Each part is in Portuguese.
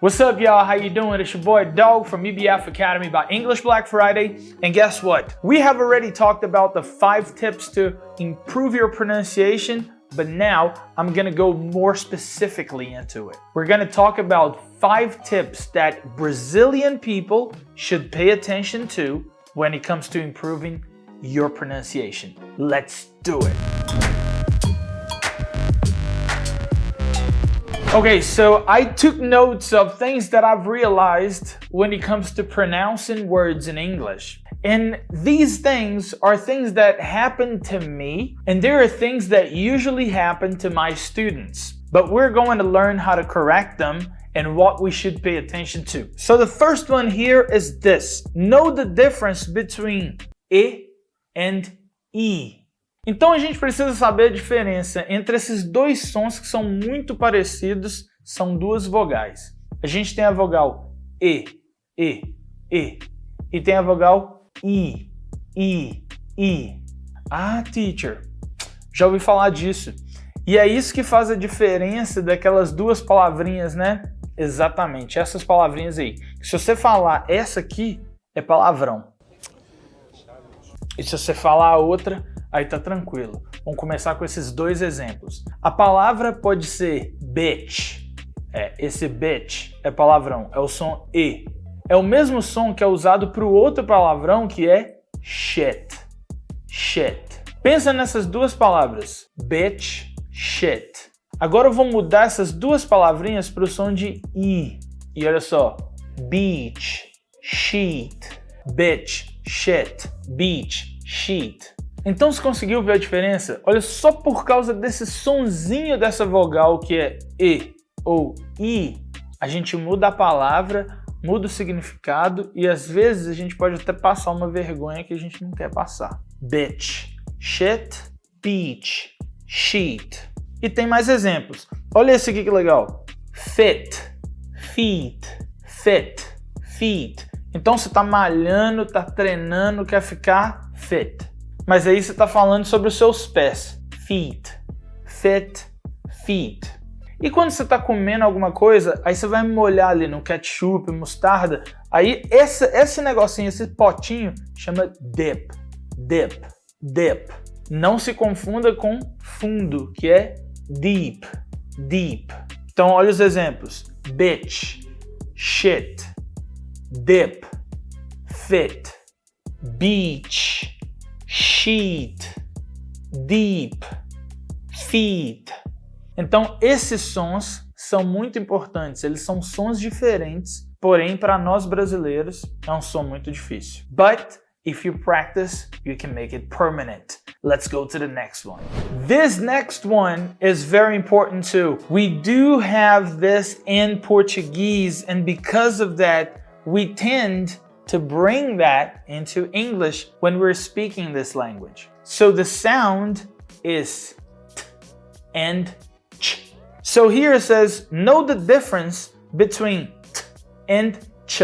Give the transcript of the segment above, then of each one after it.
What's up, y'all? How you doing? It's your boy Dog from EBF Academy by English Black Friday. And guess what? We have already talked about the 5 tips to improve your pronunciation, but now I'm gonna go more specifically into it. We're gonna talk about 5 tips that Brazilian people should pay attention to when it comes to improving your pronunciation. Let's do it. Okay, so I took notes of things that I've realized when it comes to pronouncing words in English. And these things are things that happen to me, and there are things that usually happen to my students. But we're going to learn how to correct them and what we should pay attention to. So the first one here is this. Know the difference between E and I. Então a gente precisa saber a diferença entre esses dois sons que são muito parecidos, são duas vogais. A gente tem a vogal E, e tem a vogal I. Ah, teacher, já ouvi falar disso. E é isso que faz a diferença daquelas duas palavrinhas, né? Exatamente, essas palavrinhas aí. Se você falar essa aqui, é palavrão. E se você falar a outra, aí tá tranquilo. Vamos começar com esses dois exemplos. A palavra pode ser bitch. Esse bitch é palavrão, é o som E. É o mesmo som que é usado para o outro palavrão que é shit. Shit. Pensa nessas duas palavras, bitch, shit. Agora eu vou mudar essas duas palavrinhas para o som de I. E olha só, beach, sheet, bitch, shit, beach, sheet. Então você conseguiu ver a diferença? Olha, só por causa desse sonzinho dessa vogal que é E ou I, a gente muda a palavra, muda o significado e às vezes a gente pode até passar uma vergonha que a gente não quer passar. Bitch, shit, beach, sheet. E tem mais exemplos. Olha esse aqui que legal. Fit, feet, fit, feet. Então você tá malhando, tá treinando, quer ficar fit. Mas aí você tá falando sobre os seus pés. Feet, fit, feet. E quando você tá comendo alguma coisa, aí você vai molhar ali no ketchup, mostarda. Aí esse negocinho, esse potinho, chama dip. Dip, dip. Não se confunda com fundo, que é deep, deep. Então olha os exemplos. Bitch, shit, dip, fit, beach, sheet, deep, feet. Então esses sons são muito importantes, eles são sons diferentes, porém para nós brasileiros é um som muito difícil. But if you practice, you can make it permanent. Let's go to the next one. This next one is very important too. We do have this in Portuguese, and because of that, we tend to bring that into English when we're speaking this language. So the sound is t and ch. So here it says, know the difference between t and ch.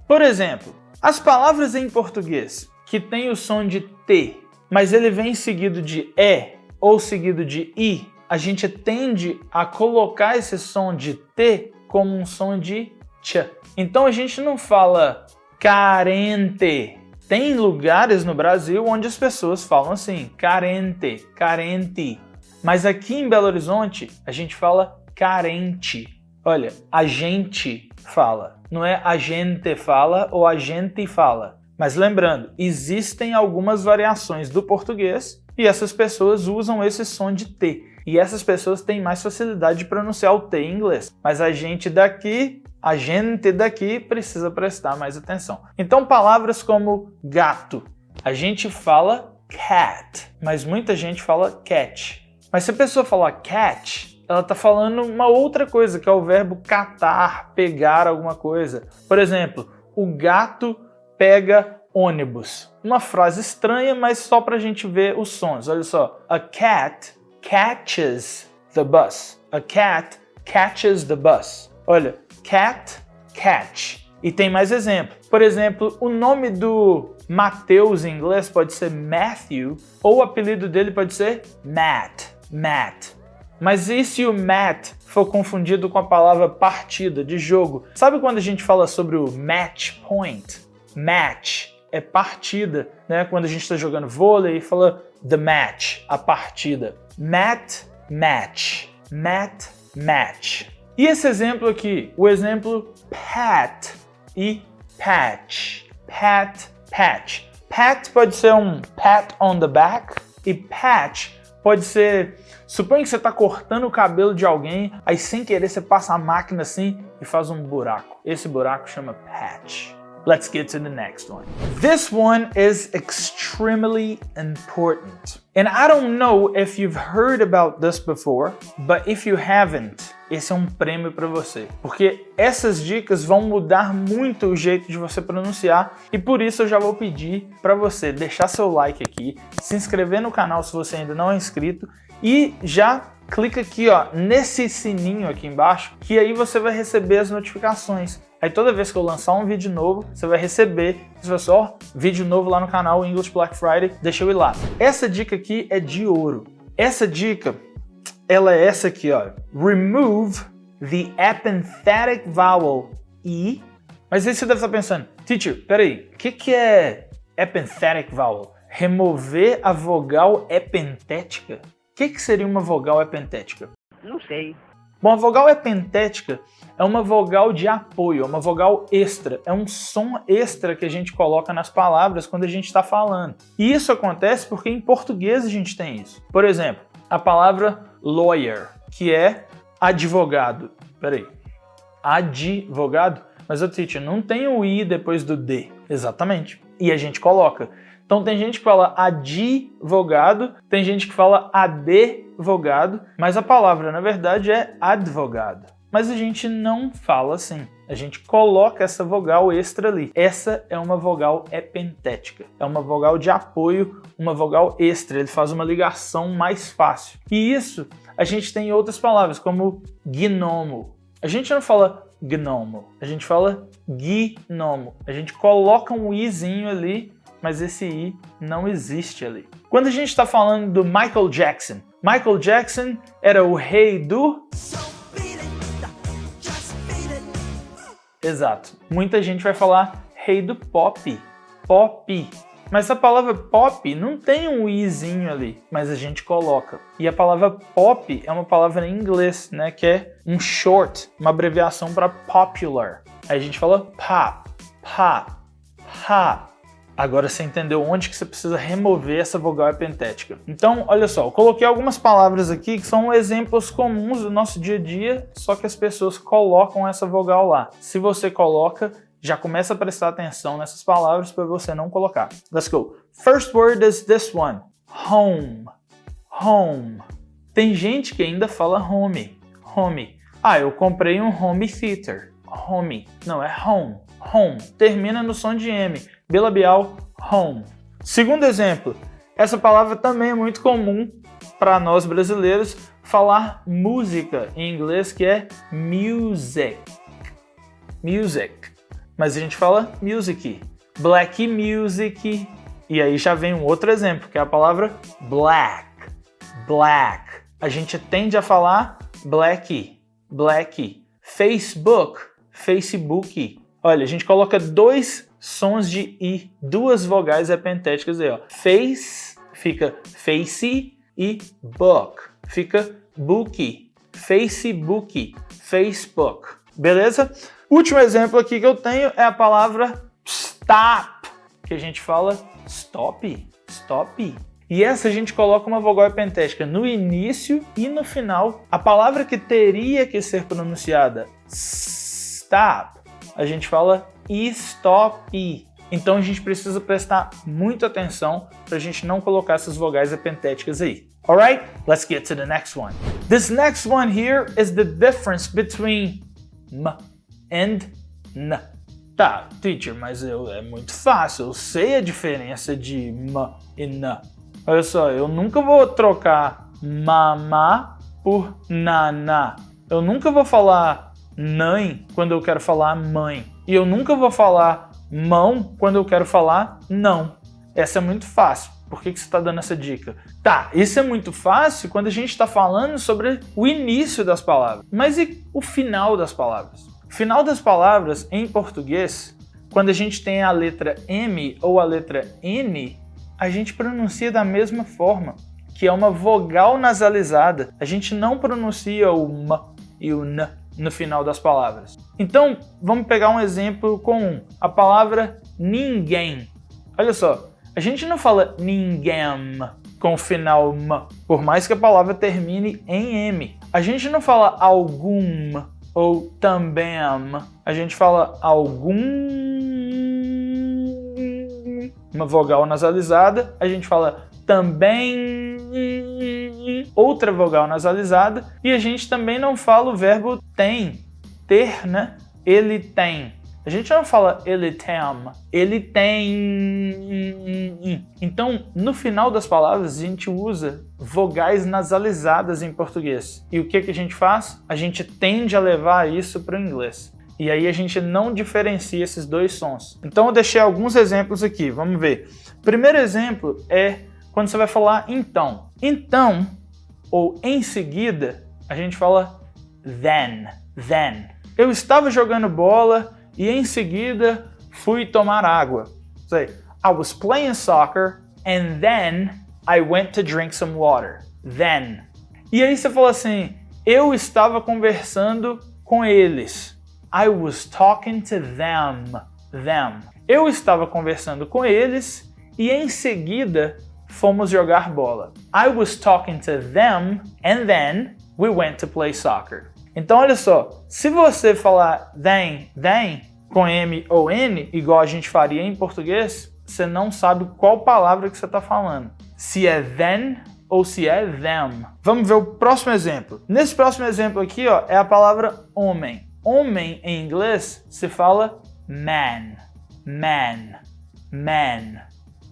Por exemplo, as palavras em português que tem o som de T, mas ele vem seguido de E ou seguido de I, a gente tende a colocar esse som de T como um som de ch. Então a gente não fala carente. Tem lugares no Brasil onde as pessoas falam assim, carente, carente. Mas aqui em Belo Horizonte, a gente fala carente. Olha, a gente fala. Não é a gente fala ou a gente fala. Mas lembrando, existem algumas variações do português e essas pessoas usam esse som de T. E essas pessoas têm mais facilidade de pronunciar o T em inglês. Mas a gente daqui precisa prestar mais atenção. Então palavras como gato, a gente fala cat, mas muita gente fala cat. Mas se a pessoa falar cat, ela está falando uma outra coisa, que é o verbo catar, pegar alguma coisa. Por exemplo, o gato pega ônibus. Uma frase estranha, mas só para a gente ver os sons. Olha só. A cat catches the bus. A cat catches the bus. Olha, cat, catch. E tem mais exemplo. Por exemplo, o nome do Mateus em inglês pode ser Matthew, ou o apelido dele pode ser Matt. Matt. Mas e se o Matt for confundido com a palavra partida, de jogo. Sabe quando a gente fala sobre o match point? Match é partida, né? Quando a gente está jogando vôlei, fala the match, a partida. Mat, match. Mat, match. E esse exemplo aqui, o exemplo pat e patch. Pat, patch. Pat pode ser um pat on the back e patch pode ser, suponha que você está cortando o cabelo de alguém, aí sem querer você passa a máquina assim e faz um buraco. Esse buraco chama patch. Let's get to the next one. This one is extremely important. And I don't know if you've heard about this before, but if you haven't, esse é um prêmio para você. Porque essas dicas vão mudar muito o jeito de você pronunciar e por isso eu já vou pedir para você deixar seu like aqui, se inscrever no canal se você ainda não é inscrito e já clica aqui, ó, nesse sininho aqui embaixo, que aí você vai receber as notificações. Aí toda vez que eu lançar um vídeo novo, você vai receber, se você, ó, vídeo novo lá no canal English Black Friday, deixa eu ir lá. Essa dica aqui é de ouro. Essa dica, ela é essa aqui, ó. Remove the epenthetic vowel E. Mas aí você deve estar pensando, teacher, peraí, o que é epenthetic vowel? Remover a vogal epentética? O que seria uma vogal epentética? Não sei. Bom, a vogal epentética é uma vogal de apoio, é uma vogal extra, é um som extra que a gente coloca nas palavras quando a gente está falando. E isso acontece porque em português a gente tem isso. Por exemplo, a palavra lawyer, que é advogado. Peraí, advogado? Mas, teacher, não tem o I depois do D. Exatamente. E a gente coloca. Então tem gente que fala advogado, tem gente que fala advogado, mas a palavra na verdade é advogado. Mas a gente não fala assim, a gente coloca essa vogal extra ali. Essa é uma vogal epentética, é uma vogal de apoio, uma vogal extra, ele faz uma ligação mais fácil. E isso a gente tem em outras palavras, como gnomo. A gente não fala gnomo, a gente fala gnomo. A gente coloca um izinho ali, mas esse I não existe ali. Quando a gente está falando do Michael Jackson era o rei do... Exato. Muita gente vai falar rei do pop. Pop. Mas a palavra pop não tem um izinho ali, mas a gente coloca. E a palavra pop é uma palavra em inglês, né, que é um short, uma abreviação para popular. Aí a gente fala pop, pop, pop. Agora você entendeu onde que você precisa remover essa vogal epentética. Então, olha só, eu coloquei algumas palavras aqui que são exemplos comuns do nosso dia a dia, só que as pessoas colocam essa vogal lá. Se você coloca, já começa a prestar atenção nessas palavras para você não colocar. Let's go. First word is this one. Home. Home. Tem gente que ainda fala home. Home. Ah, eu comprei um home theater. Home. Não, é home. Home. Termina no som de M. Bilabial, home. Segundo exemplo, essa palavra também é muito comum para nós brasileiros falar música em inglês, que é music. Music. Mas a gente fala music. Black music. E aí já vem um outro exemplo, que é a palavra black. Black. A gente tende a falar black. Black. Facebook. Facebook. Olha, a gente coloca dois sons de I, duas vogais epentéticas aí, ó. Face fica face e book fica bookie. Facebook, Facebook. Beleza? Último exemplo aqui que eu tenho é a palavra stop, que a gente fala stop, stop. E essa a gente coloca uma vogal epentética no início e no final. A palavra que teria que ser pronunciada stop, a gente fala stop. Então a gente precisa prestar muita atenção para a gente não colocar essas vogais epentéticas aí. Alright, let's get to the next one. This next one here is the difference between m and n. Tá, teacher, mas é muito fácil, eu sei a diferença de m e n. Olha só, eu nunca vou trocar mamá por naná. Eu nunca vou falar nãe quando eu quero falar mãe. E eu nunca vou falar mão quando eu quero falar não. Essa é muito fácil. Por que você está dando essa dica? Tá, isso é muito fácil quando a gente está falando sobre o início das palavras. Mas e o final das palavras? O final das palavras, em português, quando a gente tem a letra M ou a letra N, a gente pronuncia da mesma forma, que é uma vogal nasalizada. A gente não pronuncia o M e o N no final das palavras. Então, vamos pegar um exemplo comum. A palavra ninguém. Olha só, a gente não fala ninguém com o final M, por mais que a palavra termine em M. A gente não fala algum ou também. A gente fala algum, uma vogal nasalizada. A gente fala também, outra vogal nasalizada. E a gente também não fala o verbo tem, ter, né? Ele tem. A gente não fala ele tem, ele tem. Então, no final das palavras, a gente usa vogais nasalizadas em português. E o que a gente faz? A gente tende a levar isso para o inglês. E aí a gente não diferencia esses dois sons. Então, eu deixei alguns exemplos aqui. Vamos ver. Primeiro exemplo é quando você vai falar então. Então, ou em seguida, a gente fala then. Then. Eu estava jogando bola e em seguida fui tomar água. Say, I was playing soccer and then I went to drink some water. Then. E aí você fala assim, eu estava conversando com eles. I was talking to them. Them. Eu estava conversando com eles e em seguida fomos jogar bola. I was talking to them and then we went to play soccer. Então olha só, se você falar then, com M ou N, igual a gente faria em português, você não sabe qual palavra que você está falando. Se é then ou se é them. Vamos ver o próximo exemplo. Nesse próximo exemplo aqui, ó, é a palavra homem. Homem em inglês se fala man, man, man.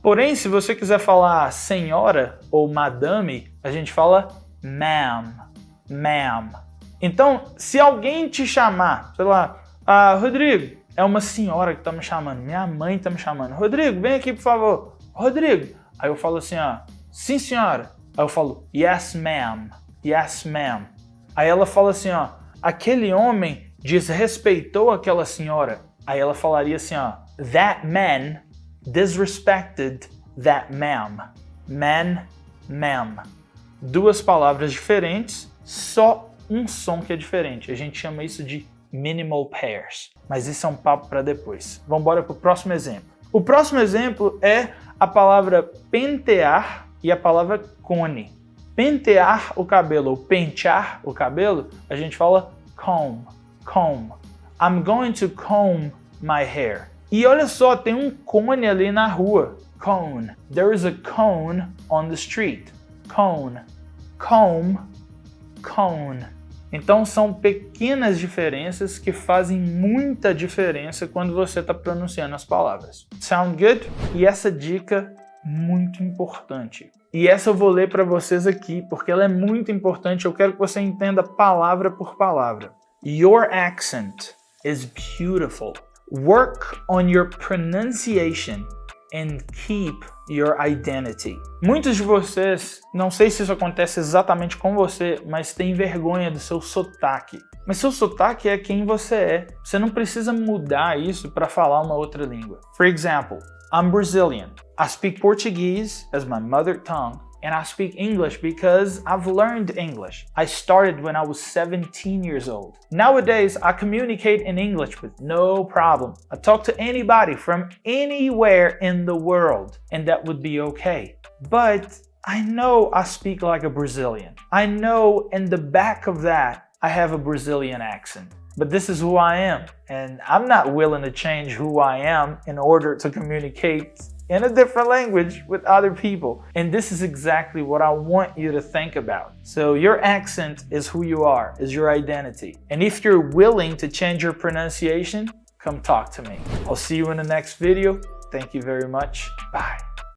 Porém, se você quiser falar senhora ou madame, a gente fala ma'am, ma'am. Então, se alguém te chamar, sei lá, Rodrigo, é uma senhora que tá me chamando, minha mãe tá me chamando. Rodrigo, vem aqui, por favor. Rodrigo. Aí eu falo assim, sim, senhora. Aí eu falo, yes, ma'am. Yes, ma'am. Aí ela fala assim, aquele homem desrespeitou aquela senhora. Aí ela falaria assim, that man disrespected that ma'am. Man, ma'am. Duas palavras diferentes, só um som que é diferente. A gente chama isso de minimal pairs. Mas isso é um papo para depois. Vamos embora para o próximo exemplo. O próximo exemplo é a palavra pentear e a palavra cone. Pentear o cabelo ou pentear o cabelo, a gente fala comb, comb. I'm going to comb my hair. E olha só, tem um cone ali na rua. Cone. There is a cone on the street. Cone. Comb. Cone. Então são pequenas diferenças que fazem muita diferença quando você está pronunciando as palavras. Sound good? E essa dica muito importante. E essa eu vou ler para vocês aqui porque ela é muito importante. Eu quero que você entenda palavra por palavra. Your accent is beautiful. Work on your pronunciation and keep your identity. Muitos de vocês, não sei se isso acontece exatamente com você, mas têm vergonha do seu sotaque. Mas seu sotaque é quem você é. Você não precisa mudar isso para falar uma outra língua. For example, I'm Brazilian. I speak Portuguese as my mother tongue. And I speak English because I've learned English. I started when I was 17 years old. Nowadays, I communicate in English with no problem. I talk to anybody from anywhere in the world, and that would be okay. But I know I speak like a Brazilian. I know in the back of that, I have a Brazilian accent. But this is who I am, and I'm not willing to change who I am in order to communicate in a different language with other people. And this is exactly what I want you to think about. So your accent is who you are, is your identity. And if you're willing to change your pronunciation, come talk to me. I'll see you in the next video. Thank you very much. Bye.